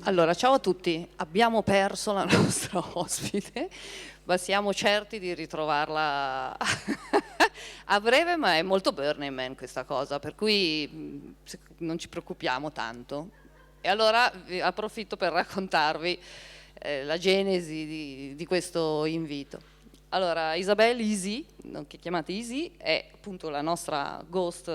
Allora, ciao a tutti. Abbiamo perso la nostra ospite, ma siamo certi di ritrovarla a breve, ma è molto Burning Man questa cosa, per cui non ci preoccupiamo tanto. E allora approfitto per raccontarvi la genesi di questo invito. Allora, Isabelle, Izzy, che chiamate Izzy, è appunto la nostra ghost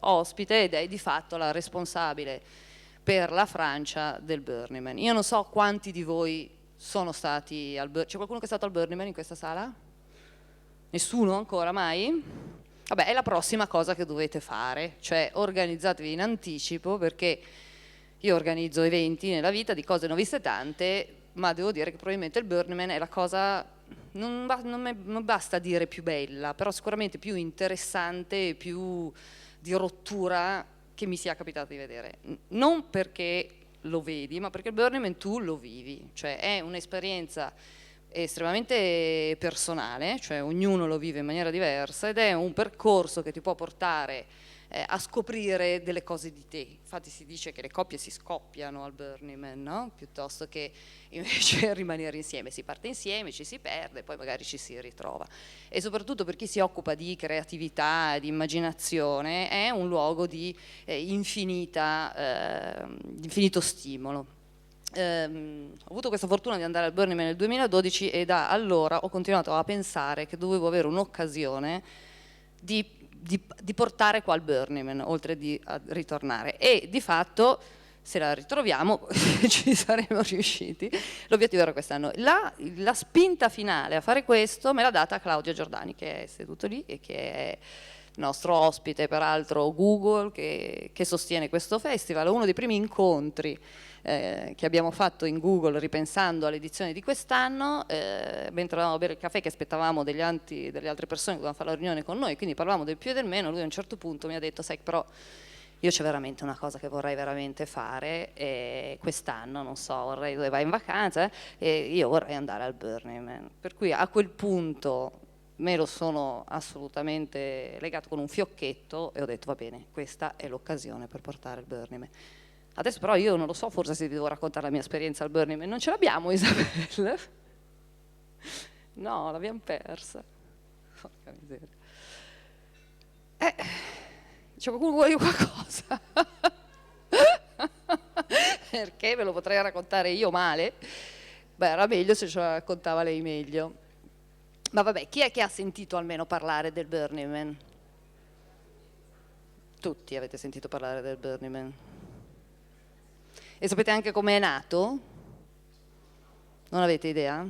ospite ed è di fatto la responsabile per la Francia del Burning Man. Io non so quanti di voi sono stati al Burning Man. C'è qualcuno che è stato al Burning Man in questa sala? Nessuno ancora mai? Vabbè, è la prossima cosa che dovete fare, cioè organizzatevi in anticipo, perché io organizzo eventi nella vita di cose ne ho viste tante, ma devo dire che probabilmente il Burning Man è la cosa, non basta dire più bella, però sicuramente più interessante e più di rottura che mi sia capitato di vedere. Non perché lo vedi, ma perché il Burning Man tu lo vivi, cioè è un'esperienza estremamente personale, cioè ognuno lo vive in maniera diversa ed è un percorso che ti può portare a scoprire delle cose di te. Infatti si dice che le coppie si scoppiano al Burning Man, no? Piuttosto che invece rimanere insieme. Si parte insieme, ci si perde, poi magari ci si ritrova. E soprattutto per chi si occupa di creatività, di immaginazione, è un luogo di infinito stimolo. Ho avuto questa fortuna di andare al Burning Man nel 2012 e da allora ho continuato a pensare che dovevo avere un'occasione di portare qua al Burning Man, oltre a ritornare, e di fatto se la ritroviamo ci saremo riusciti. L'obiettivo era quest'anno. La spinta finale a fare questo me l'ha data Claudia Giordani, che è seduto lì e che è nostro ospite, peraltro Google, che sostiene questo festival. Uno dei primi incontri che abbiamo fatto in Google ripensando all'edizione di quest'anno, mentre andavamo a bere il caffè che aspettavamo delle altre persone che dovevano fare la riunione con noi, quindi parlavamo del più e del meno. Lui a un certo punto mi ha detto: sai, però io c'è veramente una cosa che vorrei veramente fare quest'anno, non so, vorrei, dove vai in vacanza, e io vorrei andare al Burning Man. Per cui a quel punto me lo sono assolutamente legato con un fiocchetto e ho detto: va bene, questa è l'occasione per portare il Burning Man. Adesso però io non lo so, forse se vi devo raccontare la mia esperienza al Burning Man. Non ce l'abbiamo, Isabelle? No, l'abbiamo persa. Porca miseria. C'è qualcuno che vuole dire qualcosa? Perché ve lo potrei raccontare io male? Beh, era meglio se ce la raccontava lei meglio. Ma vabbè, chi è che ha sentito almeno parlare del Burning Man? Tutti avete sentito parlare del Burning Man? E sapete anche come è nato? Non avete idea?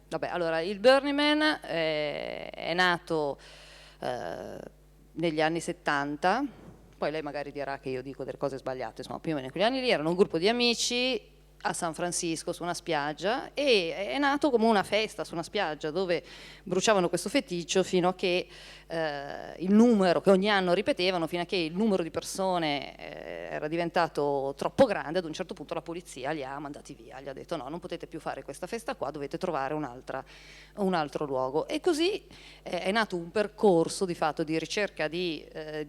Vabbè, allora il Burning Man è nato negli anni 70, poi lei magari dirà che io dico delle cose sbagliate, insomma più o meno in quegli anni lì erano un gruppo di amici a San Francisco su una spiaggia, e è nato come una festa su una spiaggia dove bruciavano questo feticcio fino a che il numero, che ogni anno ripetevano, fino a che il numero di persone era diventato troppo grande. Ad un certo punto la polizia li ha mandati via, gli ha detto: no, non potete più fare questa festa qua, dovete trovare un altro luogo. E così è nato un percorso di fatto di ricerca di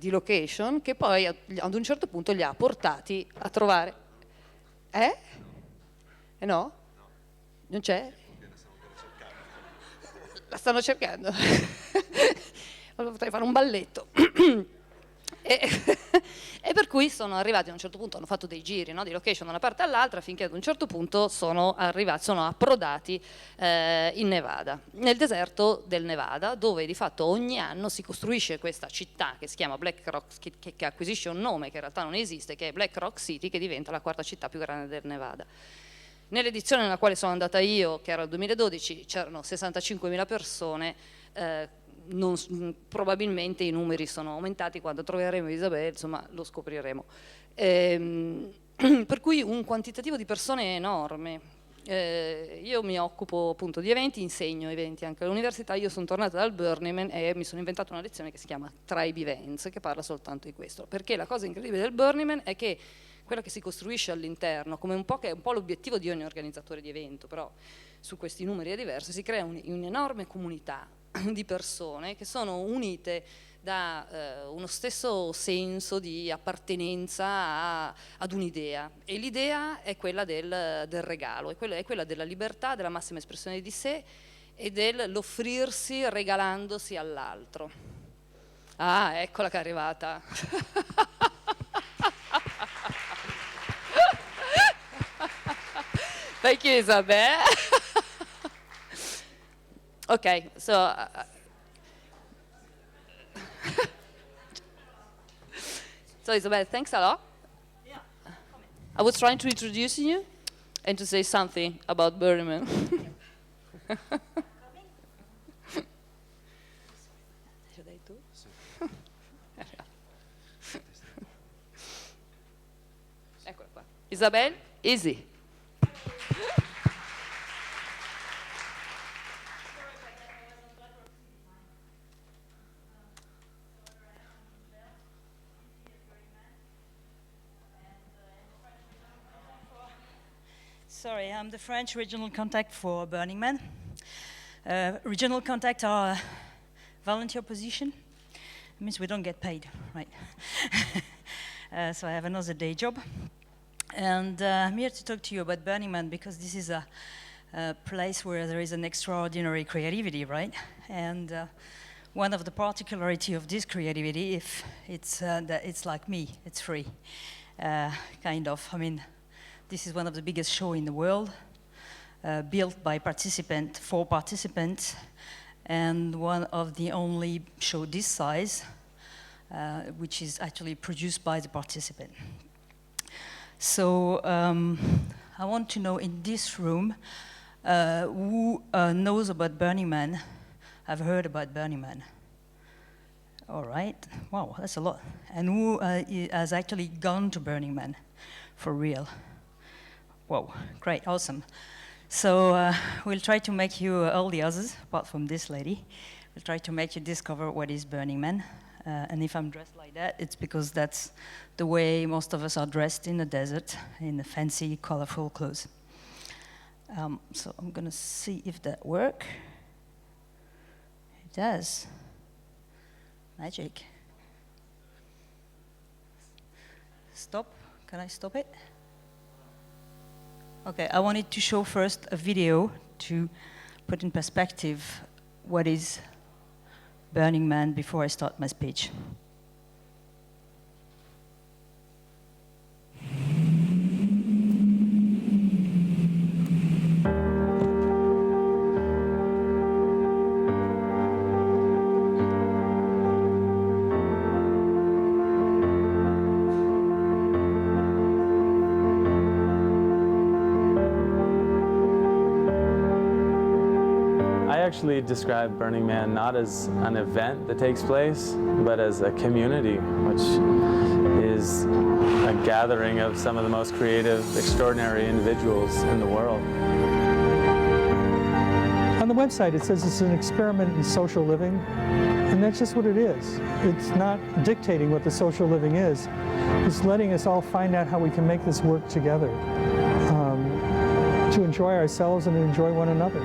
location, che poi ad un certo punto li ha portati a trovare. No? Non c'è? La stanno cercando. Allora potrei fare un balletto. E per cui sono arrivati a un certo punto, hanno fatto dei giri, no, di location da una parte all'altra, finché ad un certo punto sono approdati in Nevada, nel deserto del Nevada, dove di fatto ogni anno si costruisce questa città che si chiama Black Rock, che acquisisce un nome che in realtà non esiste, che è Black Rock City, che diventa la quarta città più grande del Nevada. Nell'edizione nella quale sono andata io, che era il 2012, c'erano 65.000 persone, probabilmente i numeri sono aumentati. Quando troveremo Isabelle, insomma, lo scopriremo. Per cui un quantitativo di persone enorme. Io mi occupo appunto di eventi, insegno eventi anche all'università. Io sono tornata dal Burning Man e mi sono inventata una lezione che si chiama Tribe Events, che parla soltanto di questo, perché la cosa incredibile del Burning Man è che quella che si costruisce all'interno, che è un po' l'obiettivo di ogni organizzatore di evento, però su questi numeri è diverso, si crea un'enorme comunità di persone che sono unite dà uno stesso senso di appartenenza ad un'idea, e l'idea è quella del regalo, è quella della libertà, della massima espressione di sé e dell'offrirsi regalandosi all'altro. Ah, eccola che è arrivata. Thank you, Isabelle. Okay, so so Isabelle, thanks a lot. Yeah. I was trying to introduce you and to say something about Burning Man. Eccola qua. Isabelle, Izzy. Sorry, I'm the French regional contact for Burning Man. Regional contact are a volunteer position. It means we don't get paid, right? So I have another day job. And I'm here to talk to you about Burning Man because this is a place where there is an extraordinary creativity, right? And one of the particularity of this creativity, if it's that it's like me, it's free, kind of. I mean, this is one of the biggest shows in the world, built by participants, for participants, and one of the only show this size, which is actually produced by the participant. So I want to know in this room, who knows about Burning Man? I've heard about Burning Man. All right, wow, that's a lot. And who has actually gone to Burning Man for real? Whoa, great, awesome. So we'll try to make you, all the others, apart from this lady, we'll try to make you discover what is Burning Man. And if I'm dressed like that, it's because that's the way most of us are dressed in the desert, in the fancy, colorful clothes. So I'm gonna see if that works. It does. Magic. Stop, can I stop it? Okay, I wanted to show first a video to put in perspective what is Burning Man before I start my speech. I actually describe Burning Man not as an event that takes place, but as a community, which is a gathering of some of the most creative, extraordinary individuals in the world. On the website it says it's an experiment in social living, and that's just what it is. It's not dictating what the social living is. It's letting us all find out how we can make this work together, to enjoy ourselves and enjoy one another.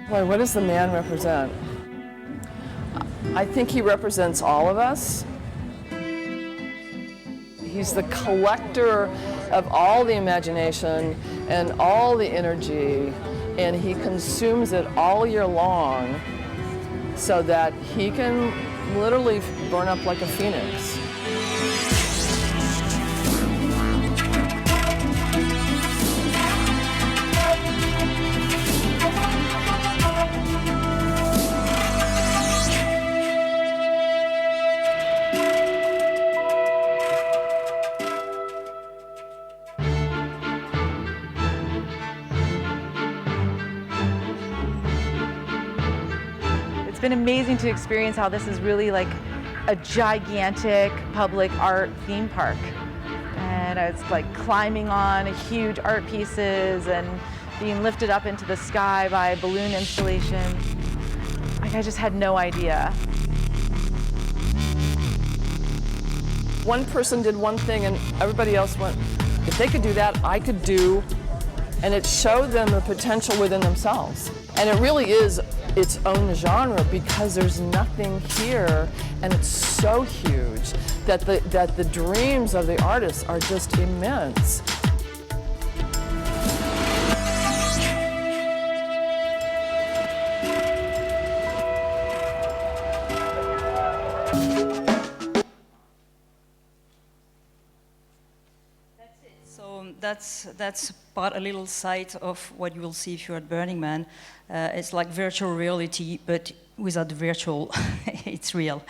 Boy, what does the man represent? I think he represents all of us. He's the collector of all the imagination and all the energy and he consumes it all year long so that he can literally burn up like a phoenix. It's been amazing to experience how this is really like a gigantic public art theme park. And it's like climbing on huge art pieces and being lifted up into the sky by balloon installation. Like, I just had no idea. One person did one thing and everybody else went, if they could do that, I could do. And it showed them the potential within themselves. And it really is its own genre because there's nothing here, and it's so huge that the dreams of the artists are just immense. So that's a little sight of what you will see if you're at Burning Man. It's like virtual reality, but without the virtual, it's real.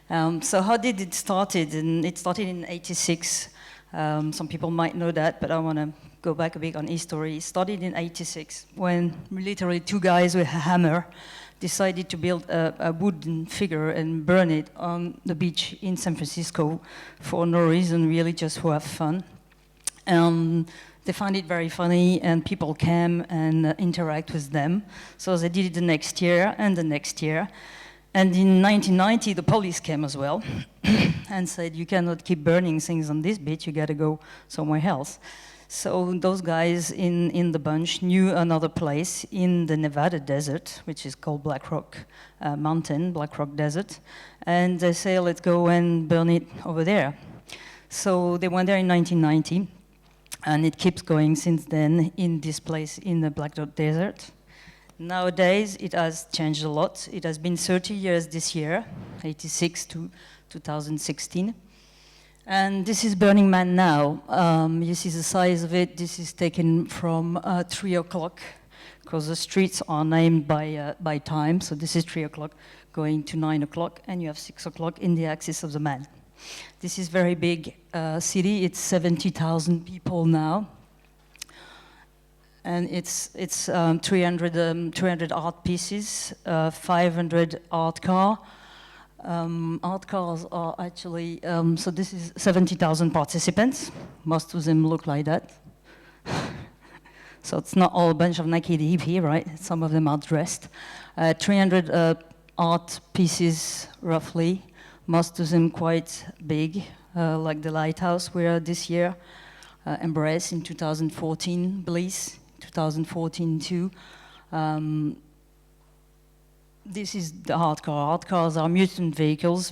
So how did it started? And it started in '86. Some people might know that, but I want to go back a bit on history. It started in '86 when literally two guys with a hammer decided to build a wooden figure and burn it on the beach in San Francisco for no reason, really just to have fun. They found it very funny, and people came and interact with them. So they did it the next year and the next year. And in 1990, the police came as well and said, you cannot keep burning things on this beach, you gotta go somewhere else. So those guys in the bunch knew another place in the Nevada desert, which is called Black Rock Mountain, Black Rock Desert. And they say, let's go and burn it over there. So they went there in 1990. And it keeps going since then in this place in the Black Rock Desert. Nowadays, it has changed a lot. It has been 30 years this year, 86 to 2016. And this is Burning Man now. You see the size of it. This is taken from 3 o'clock, because the streets are named by time. So this is 3 o'clock going to 9 o'clock, and you have 6 o'clock in the axis of the man. This is very big city. It's 70,000 people now, and it's 300 art pieces, 500 art cars. Art cars are actually so this is 70,000 participants. Most of them look like that. So it's not all a bunch of naked hippie, right? Some of them are dressed. 300 art pieces roughly. Most of them quite big, like the lighthouse we are this year, Embrace in 2014, Bliss 2014 too. This is the art car. Art cars are mutant vehicles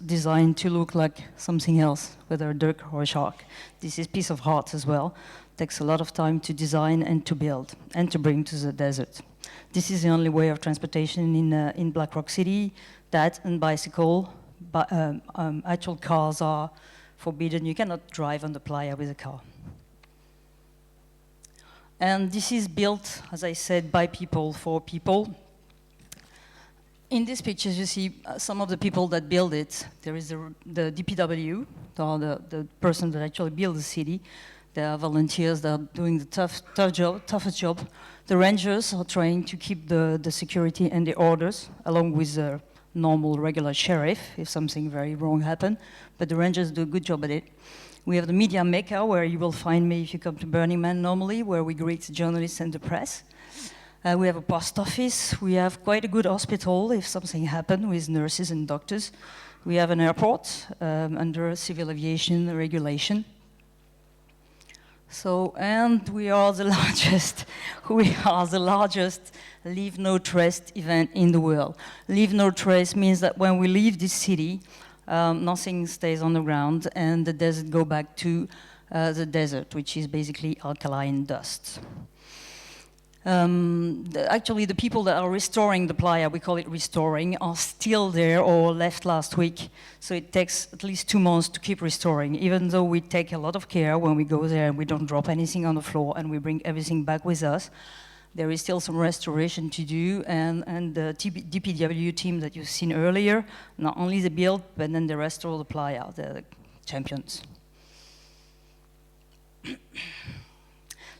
designed to look like something else, whether a duck or a shark. This is a piece of art as well. Takes a lot of time to design and to build and to bring to the desert. This is the only way of transportation in Black Rock City. That and bicycle. But actual cars are forbidden. You cannot drive on the playa with a car. And this is built, as I said, by people, for people. In these pictures, you see some of the people that build it. There is the DPW, the person that actually built the city. There are volunteers that are doing the toughest job. The rangers are trying to keep the security and the orders, along with the normal, regular sheriff, if something very wrong happened, but the rangers do a good job at it. We have the media mecca, where you will find me if you come to Burning Man normally, where we greet the journalists and the press. We have a post office. We have quite a good hospital if something happened, with nurses and doctors. We have an airport under civil aviation regulation. So, and we are the largest Leave No Trace event in the world. Leave No Trace means that when we leave this city, nothing stays on the ground, and the desert go back to the desert, which is basically alkaline dust. Actually, the people that are restoring the playa, we call it restoring, are still there or left last week. So it takes at least 2 months to keep restoring, even though we take a lot of care when we go there and we don't drop anything on the floor and we bring everything back with us. There is still some restoration to do, and the DPW team that you've seen earlier, not only they build, but then they restore the playa, the champions.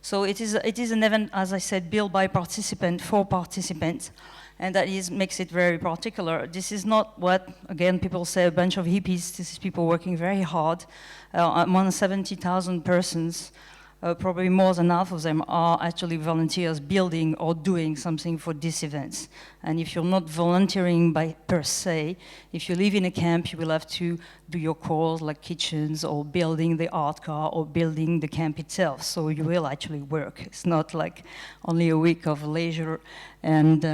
So it is an event, as I said, built by participants, for participants, and that makes it very particular. This is not what, again, people say a bunch of hippies. This is people working very hard. More than 70,000 persons, probably more than half of them are actually volunteers building or doing something for these events. And if you're not volunteering per se, if you live in a camp, you will have to do your chores like kitchens or building the art car or building the camp itself. So you will actually work. It's not like only a week of leisure and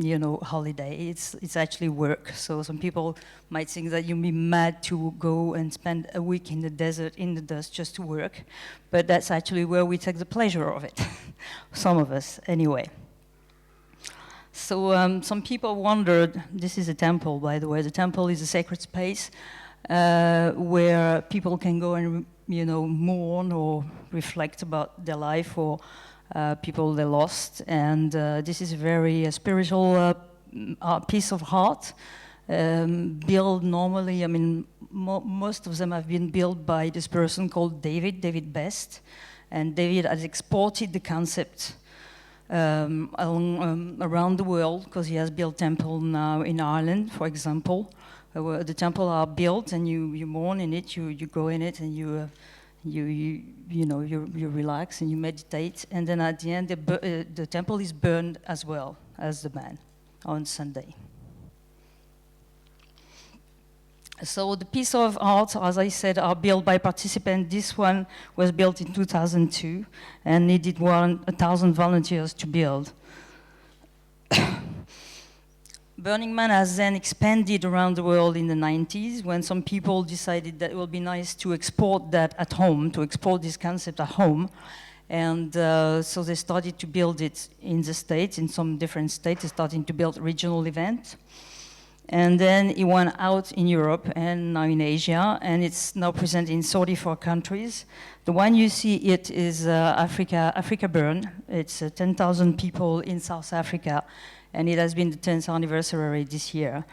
you know, holiday. It's actually work. So some people might think that you'd be mad to go and spend a week in the desert, in the dust, just to work. But that's actually where we take the pleasure of it. Some of us, anyway. So some people wondered, this is a temple, by the way. The temple is a sacred space where people can go and, you know, mourn or reflect about their life or people they lost, and this is a very spiritual piece of art, built normally, I mean, most of them have been built by this person called David Best, and David has exported the concept around the world, because he has built temple now in Ireland, for example. The temple are built and you mourn in it, you go in it and you relax and you meditate, and then at the end the temple is burned as well as the man on Sunday. So the piece of art, as I said, are built by participants. This one was built in 2002 and needed 1,000 volunteers to build. Burning Man has then expanded around the world in the 90s when some people decided that it would be nice to export that at home, to export this concept at home. And so they started to build it in the States, in some different states. They started to build regional events. And then it went out in Europe and now in Asia, and it's now present in 34 countries. The one you see it is Africa Burn. It's 10,000 people in South Africa, and it has been the 10th anniversary this year.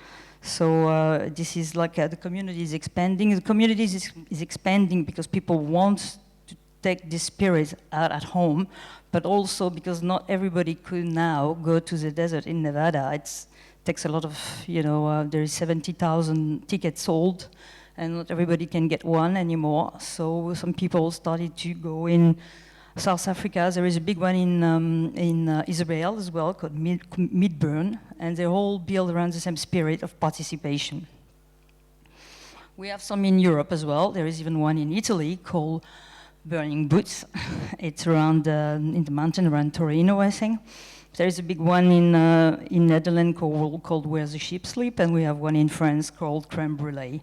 So this is like the community is expanding. The community is expanding because people want to take this spirit out at home, but also because not everybody could now go to the desert in Nevada. It takes a lot of, there is 70,000 tickets sold, and not everybody can get one anymore. So some people started to go in South Africa. There is a big one in Isabelle as well, called Midburn, and they all build around the same spirit of participation. We have some in Europe as well. There is even one in Italy called Burning Boots. It's around in the mountain around Torino, I think. There is a big one in Netherlands called Where the Sheep Sleep, and we have one in France called Crème Brûlée.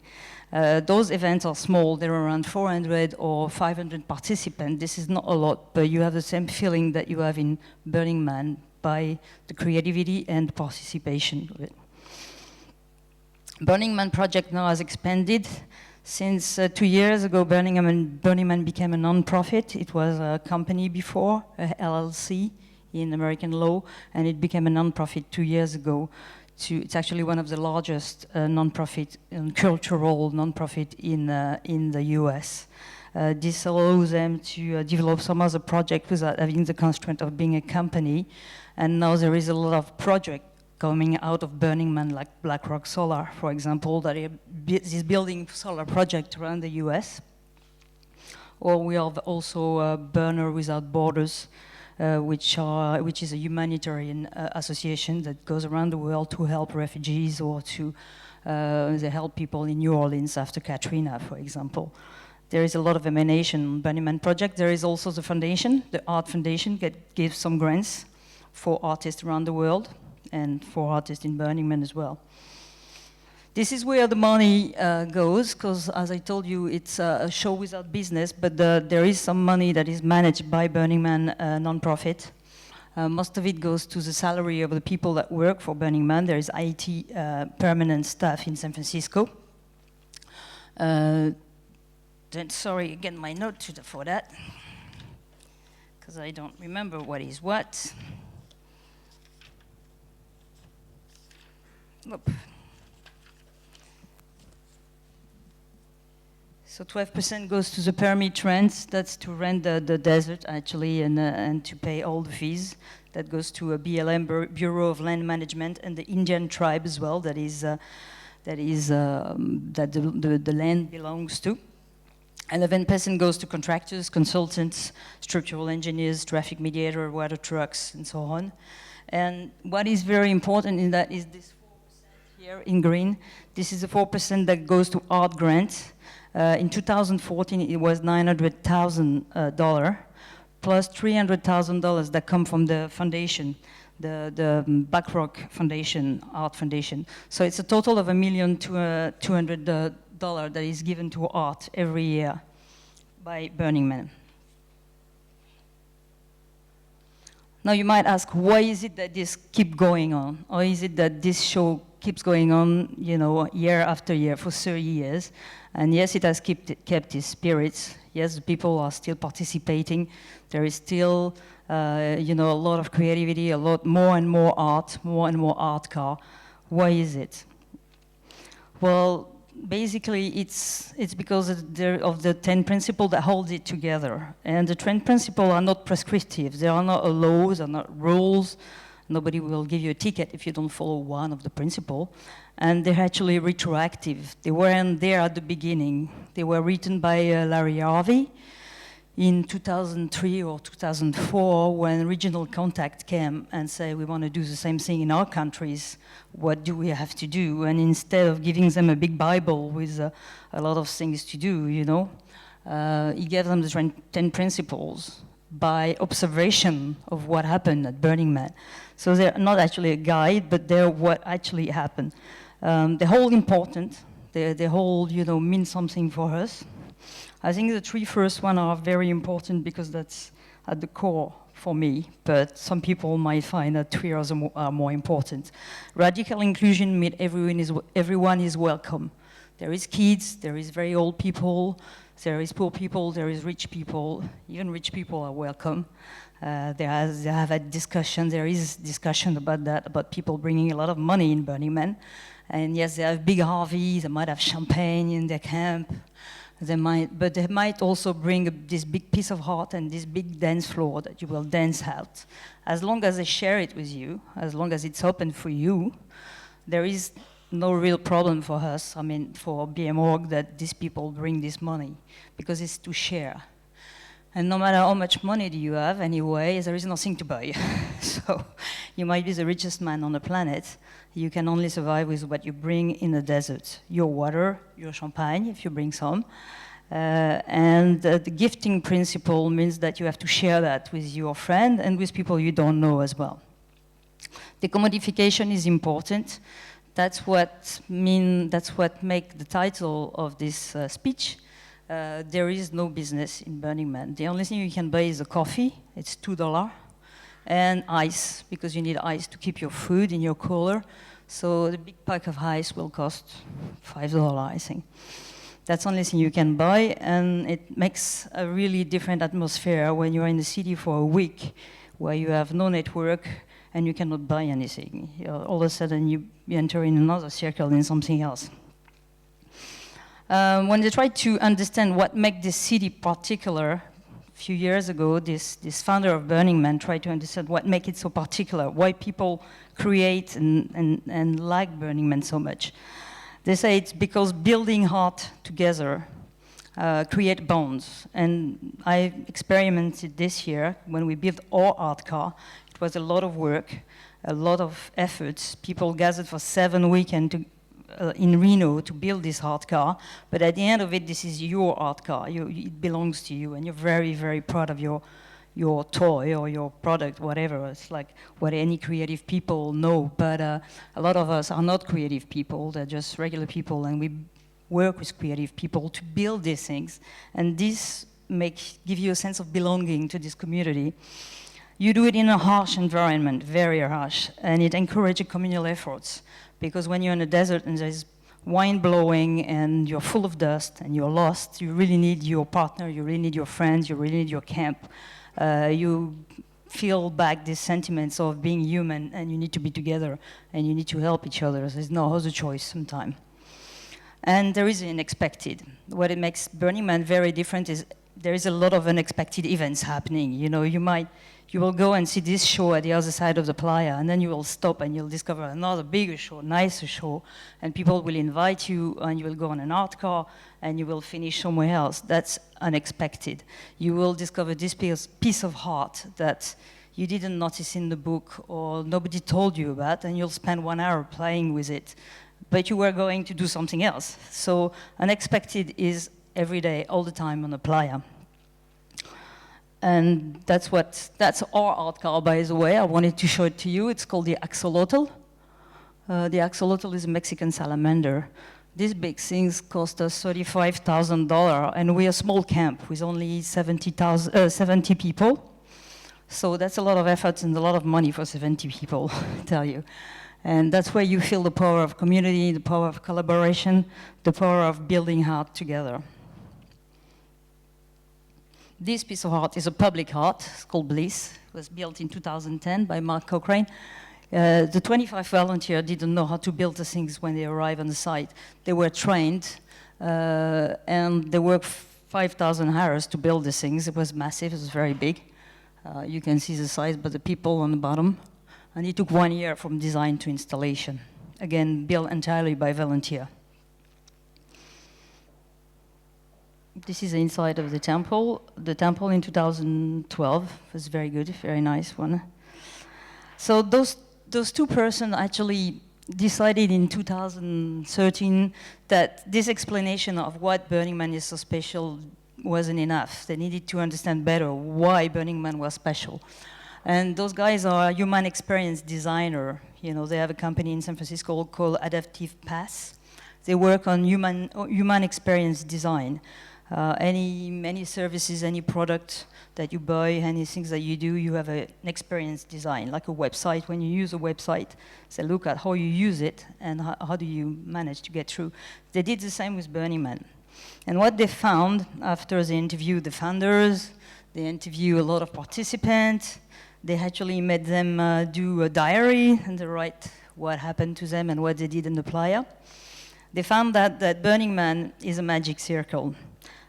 Those events are small. They're around 400 or 500 participants. This is not a lot, but you have the same feeling that you have in Burning Man by the creativity and participation of it. Burning Man project now has expanded. Since 2 years ago, Burning Man became a non-profit. It was a company before, a LLC in American law, and it became a non-profit 2 years ago. It's actually one of the largest non-profit and cultural non-profit in the US. This allows them to develop some other project without having the constraint of being a company. And now there is a lot of project coming out of Burning Man, like BlackRock Solar, for example, that is building solar project around the US. Or we have also Burner Without Borders, which is a humanitarian association that goes around the world to help refugees, or to they help people in New Orleans after Katrina, for example. There is a lot of emanation on Burning Man project. There is also the foundation, the Art Foundation, that gives some grants for artists around the world and for artists in Burning Man as well. This is where the money goes, because as I told you, it's a show without business, but there is some money that is managed by Burning Man non-profit. Most of it goes to the salary of the people that work for Burning Man. There is IT permanent staff in San Francisco. Then, sorry, again, my note for that, because I don't remember what is what. Oop. So 12% goes to the permit rent. That's to rent the desert, actually, and to pay all the fees. That goes to a BLM, Bureau of Land Management, and the Indian tribe as well. That the land belongs to. 11% goes to contractors, consultants, structural engineers, traffic mediator, water trucks, and so on. And what is very important in that is this 4% here in green. This is the 4% that goes to art grants. In 2014, it was $900,000 plus $300,000 that come from the foundation, the Backrock Foundation, Art Foundation. So it's a total of $1,200,000 that is given to art every year by Burning Man. Now you might ask, why is it that this keeps going on? Or is it that this show keeps going on, you know, year after year for 30 years? And yes, it has kept its spirits. Yes, the people are still participating. There is still, you know, a lot of creativity, a lot more and more art car. Why is it? Well, basically, it's because of the 10 principles that hold it together. And the 10 principles are not prescriptive. They are not laws, are not rules. Nobody will give you a ticket if you don't follow one of the principles. And they're actually retroactive. They weren't there at the beginning. They were written by Larry Harvey in 2003 or 2004 when Regional Contact came and said, we want to do the same thing in our countries. What do we have to do? And instead of giving them a big Bible with a lot of things to do, you know, he gave them the 10 principles by observation of what happened at Burning Man. So they're not actually a guide, but they're what actually happened. They're all important. They all, you know, mean something for us. I think the three first ones are very important because that's at the core for me, but some people might find that three others are more important. Radical inclusion means everyone is welcome. There is kids, there is very old people, there is poor people, there is rich people. Even rich people are welcome. They have a discussion, there is discussion about that, about people bringing a lot of money in Burning Man. And yes, they have big RVs, they might have champagne in their camp. But they might also bring this big piece of art and this big dance floor that you will dance out. As long as they share it with you, as long as it's open for you, there is no real problem for us, I mean, for BM.org, that these people bring this money, because it's to share. And no matter how much money do you have, anyway, there is nothing to buy. So you might be the richest man on the planet. You can only survive with what you bring in the desert. Your water, your champagne, if you bring some. And the gifting principle means that you have to share that with your friend and with people you don't know as well. The commodification is important. That's what makes the title of this speech. There is no business in Burning Man. The only thing you can buy is a coffee. It's $2. And ice, because you need ice to keep your food in your cooler. So the big pack of ice will cost $5, I think. That's the only thing you can buy, and it makes a really different atmosphere when you're in the city for a week, where you have no network and you cannot buy anything. All of a sudden you enter in another circle in something else. When they try to understand what makes this city particular, a few years ago, this founder of Burning Man tried to understand what makes it so particular, why people create and like Burning Man so much. They say it's because building art together create bonds. And I experimented this year when we built our art car. It was a lot of work, a lot of efforts. People gathered for 7 weekends in Reno to build this art car, but at the end of it, this is your art car. It belongs to you, and you're very, very proud of your your toy or your product, whatever. It's like what any creative people know, but a lot of us are not creative people, they're just regular people, and we work with creative people to build these things, and this give you a sense of belonging to this community. You do it in a harsh environment, very harsh, and it encourages communal efforts, because when you're in a desert and there's wind blowing and you're full of dust and you're lost, you really need your partner, you really need your friends, you really need your camp. You feel back these sentiments of being human, and you need to be together and you need to help each other. There's no other choice sometimes. And there is unexpected. What it makes Burning Man very different is there is a lot of unexpected events happening. You know, you will go and see this show at the other side of the playa, and then you will stop and you'll discover another bigger show, nicer show, and people will invite you, and you will go on an art car, and you will finish somewhere else. That's unexpected. You will discover this piece of art that you didn't notice in the book or nobody told you about, and you'll spend 1 hour playing with it, but you were going to do something else. So unexpected is every day, all the time on the playa. And that's our art car, by the way. I wanted to show it to you. It's called the axolotl. The axolotl is a Mexican salamander. These big things cost us $35,000, and we're a small camp with only 70 people. So that's a lot of effort and a lot of money for 70 people, I tell you. And that's where you feel the power of community, the power of collaboration, the power of building art together. This piece of art is a public art. It's called Bliss. It was built in 2010 by Mark Cochrane. The 25 volunteers didn't know how to build the things when they arrived on the site. They were trained, and they worked 5,000 hours to build the things. It was massive. It was very big. You can see the size, but the people on the bottom. And it took 1 year from design to installation. Again, built entirely by volunteer. This is the inside of the temple. The temple in 2012 was very good, very nice one. So those two persons actually decided in 2013 that this explanation of what Burning Man is so special wasn't enough. They needed to understand better why Burning Man was special. And those guys are human experience designer. You know, they have a company in San Francisco called Adaptive Path. They work on human experience design. Any services, any product that you buy, any things that you do, you have an experience design, like a website. When you use a website, say, look at how you use it and how do you manage to get through. They did the same with Burning Man. And what they found after they interviewed the founders, they interviewed a lot of participants, they actually made them do a diary and they write what happened to them and what they did in the playa. They found that Burning Man is a magic circle.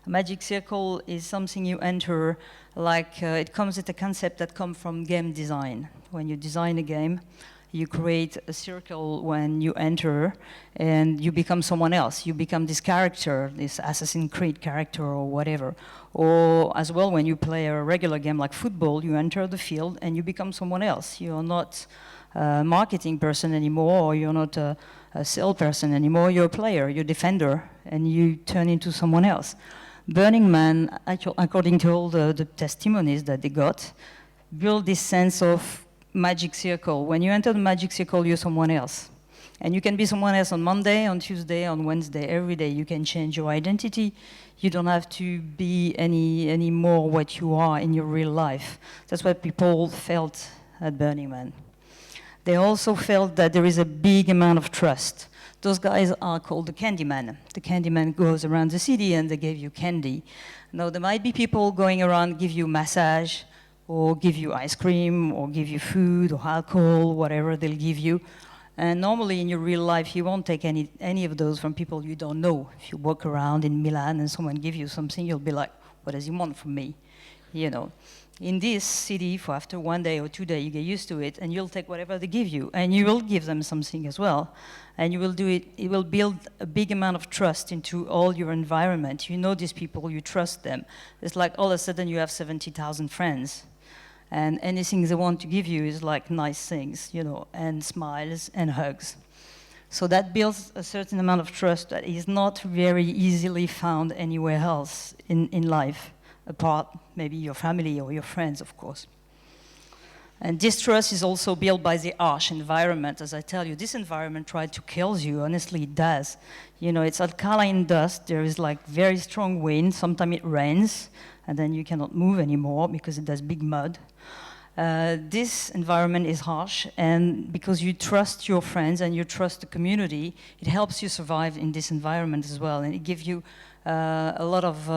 A magic circle is something you enter, like it comes with a concept that comes from game design. When you design a game, you create a circle when you enter, and you become someone else. You become this character, this Assassin's Creed character or whatever. Or as well, when you play a regular game like football, you enter the field and you become someone else. You're not a marketing person anymore, or you're not a sales person anymore. You're a player, you're a defender, and you turn into someone else. Burning Man, according to all the testimonies that they got, built this sense of magic circle. When you enter the magic circle, you're someone else. And you can be someone else on Monday, on Tuesday, on Wednesday, every day. You can change your identity. You don't have to be any more what you are in your real life. That's what people felt at Burning Man. They also felt that there is a big amount of trust. Those guys are called the Candyman. The Candyman goes around the city and they give you candy. Now, there might be people going around, give you massage, or give you ice cream, or give you food, or alcohol, whatever they'll give you. And normally in your real life, you won't take any of those from people you don't know. If you walk around in Milan and someone gives you something, you'll be like, what does he want from me? You know. In this city, for after 1 day or 2 days, you get used to it, and you'll take whatever they give you, and you will give them something as well. And you will do it, it will build a big amount of trust into all your environment. You know these people, you trust them. It's like all of a sudden you have 70,000 friends. And anything they want to give you is like nice things, you know, and smiles and hugs. So that builds a certain amount of trust that is not very easily found anywhere else in life. apart maybe your family or your friends, of course. And distrust is also built by the harsh environment. As I tell you, this environment tries to kill you. Honestly, it does. You know, it's alkaline dust. There is like very strong wind. Sometimes it rains, and then you cannot move anymore because it does big mud. This environment is harsh, and because you trust your friends and you trust the community, it helps you survive in this environment as well, and it gives you a lot of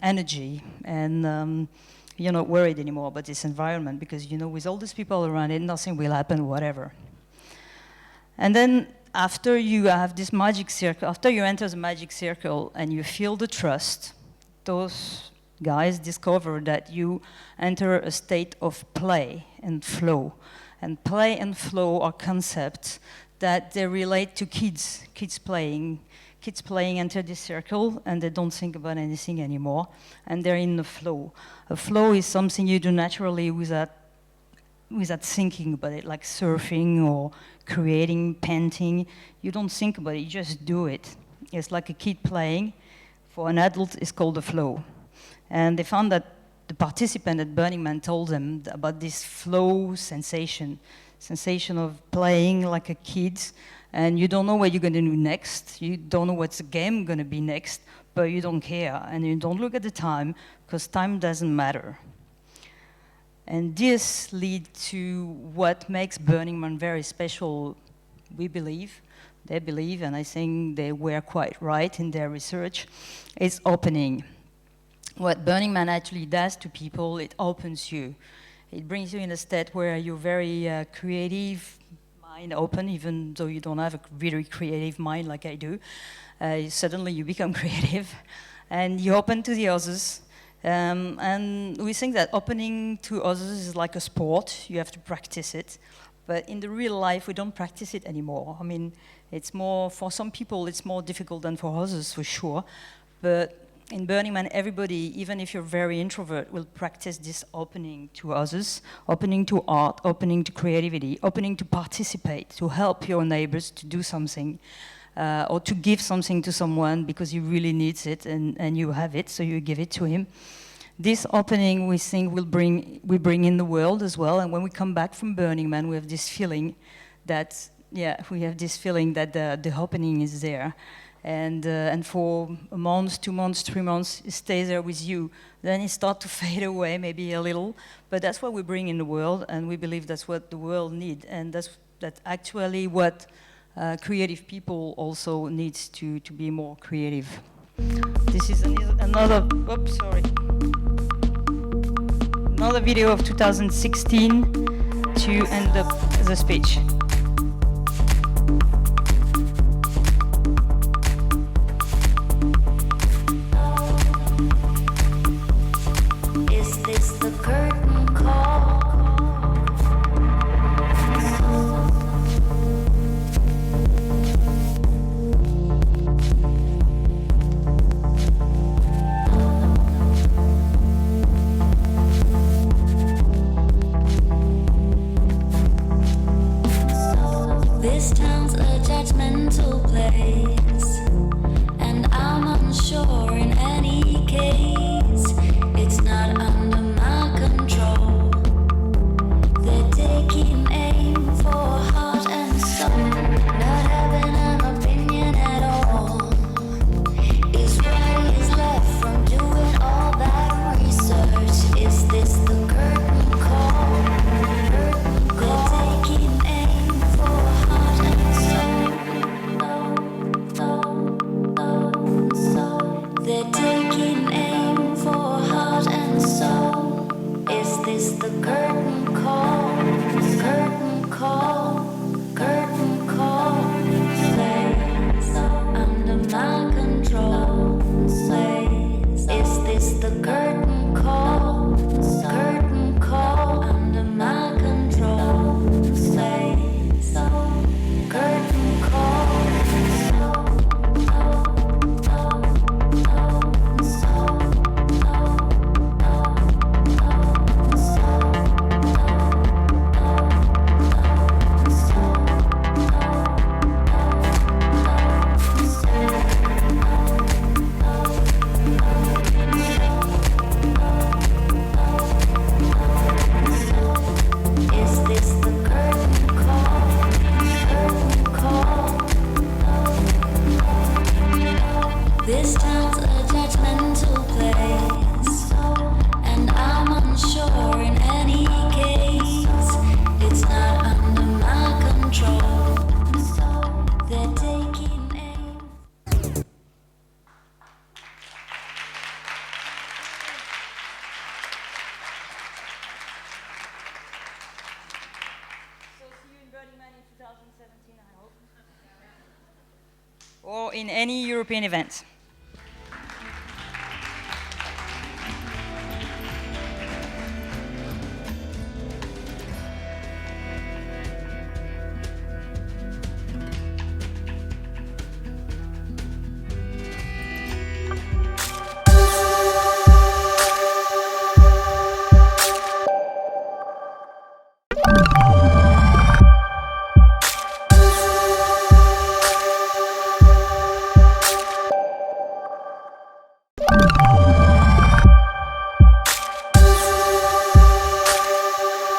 energy, and you're not worried anymore about this environment because you know with all these people around it, nothing will happen, whatever. And then after you have this magic circle, after you enter the magic circle and you feel the trust, those guys discover that you enter a state of play and flow. And play and flow are concepts that they relate to kids. Kids playing enter this circle and they don't think about anything anymore and they're in the flow. A flow is something you do naturally without thinking about it, like surfing or creating, painting. You don't think about it, you just do it. It's like a kid playing. For an adult, it's called a flow. And they found that the participant at Burning Man told them about this flow sensation of playing like a kid, and you don't know what you're going to do next. You don't know what's the game going to be next, but you don't care, and you don't look at the time, because time doesn't matter. And this leads to what makes Burning Man very special, we believe, they believe, and I think they were quite right in their research, is opening. What Burning Man actually does to people, it opens you. It brings you in a state where you're very creative, mind open, even though you don't have a really creative mind like I do. Suddenly you become creative, and you open to the others. And we think that opening to others is like a sport. You have to practice it. But in the real life, we don't practice it anymore. I mean, it's more, for some people, it's more difficult than for others, for sure. But in Burning Man, everybody, even if you're very introvert, will practice this opening to others, opening to art, opening to creativity, opening to participate, to help your neighbors to do something, or to give something to someone because he really needs it and you have it, so you give it to him. This opening, we think, we bring in the world as well, and when we come back from Burning Man, we have this feeling that, the opening is there. And for a month, 2 months, 3 months, it stays there with you. Then it starts to fade away, maybe a little, but that's what we bring in the world, and we believe that's what the world needs, and that's actually what creative people also needs to be more creative. This is another video of 2016 to end up the speech. The curtain call. This town's a judgmental place, and I'm unsure in any case. It's not under my control. They're taking aim for heart and soul, not having an opinion at all. Is right, is left from doing all that research. Is this the curtain call? They're taking aim for heart and soul. this town's a judgmental place, and I'm unsure in any case. It's not under my control. They're taking aim. So see you in Burning Man in 2017, I hope. Or in any European event.